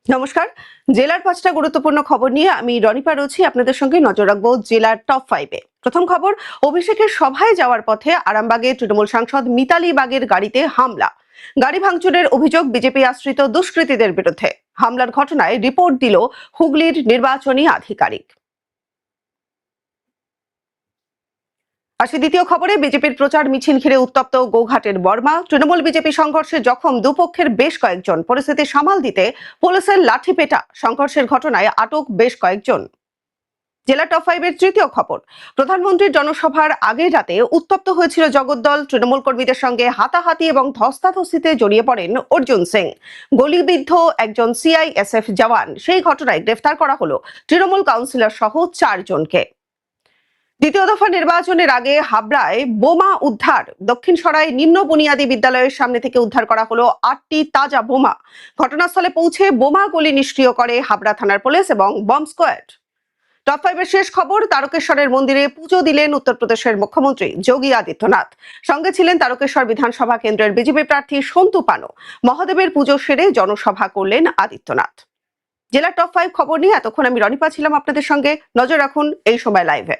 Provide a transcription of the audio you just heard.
নমস্কার। জেলার ৫টা গুরুত্বপূর্ণ খবর নিয়ে আমি রনিপা রয়েছি আপনাদের সঙ্গে। নজর রাখবো জেলার টপ 5-এ। প্রথম খবর, অভিষেকের সভায় যাওয়ার পথে আরামবাগে তৃণমূল সাংসদ মিতালি বাগের গাড়িতে হামলা। গাড়ি ভাঙচুরের অভিযোগ বিজেপি আশ্রিত দুষ্কৃতীদের বিরুদ্ধে। হামলার ঘটনায় রিপোর্ট দিল হুগলির নির্বাচনী আধিকারিক। আসি দ্বিতীয় খবরে, বিজেপির প্রচার মিছিল ঘিরে উত্তপ্ত গোঘাটের বর্মা। তৃণমূল বিজেপি সংঘর্ষে জখম দুপক্ষের বেশ কয়েকজন। পরিস্থিতি সামাল দিতে পুলিশের লাঠিপেটা। সংঘর্ষের ঘটনায় আটক বেশ কয়েকজন। জেলা টপ 5-এর তৃতীয় খবর, প্রধানমন্ত্রীর জনসভার আগের রাতে উত্তপ্ত হয়েছিল জগদ্দল। তৃণমূল কর্মীদের সঙ্গে হাতাহাতি এবং ধস্তাধস্তিতে জড়িয়ে পড়েন অর্জুন সিং। গুলিবিদ্ধ একজন সিআইএসএফ জওয়ান। সেই ঘটনায় গ্রেফতার করা হলো তৃণমূল কাউন্সিলর সহ 4 জনকে। দ্বিতীয় দফা নির্বাচনের আগে হাবড়ায় বোমা উদ্ধার। দক্ষিণ সরাই নিম্ন বুনিয়াদী বিদ্যালয়ের সামনে থেকে উদ্ধার করা হলো 8টি তাজা বোমা। ঘটনাস্থলে পৌঁছে বোমা গুলি নিষ্ক্রিয় করে হাবড়া থানার পুলিশ এবং বম্ব স্কোয়াড। টপ 5-এর শেষ খবর, তারকেশ্বরের মন্দিরে পুজো দিলেন উত্তরপ্রদেশের মুখ্যমন্ত্রী যোগী আদিত্যনাথ। সঙ্গে ছিলেন তারকেশ্বর বিধানসভা কেন্দ্রের বিজেপি প্রার্থী সন্তু পানো। মহাদেবের পুজো সেরে জনসভা করলেন আদিত্যনাথ। জেলার টপ 5 খবর নিয়ে এতক্ষণ আমি রনিপা ছিলাম আপনাদের সঙ্গে। নজর রাখুন এই সময় লাইভে।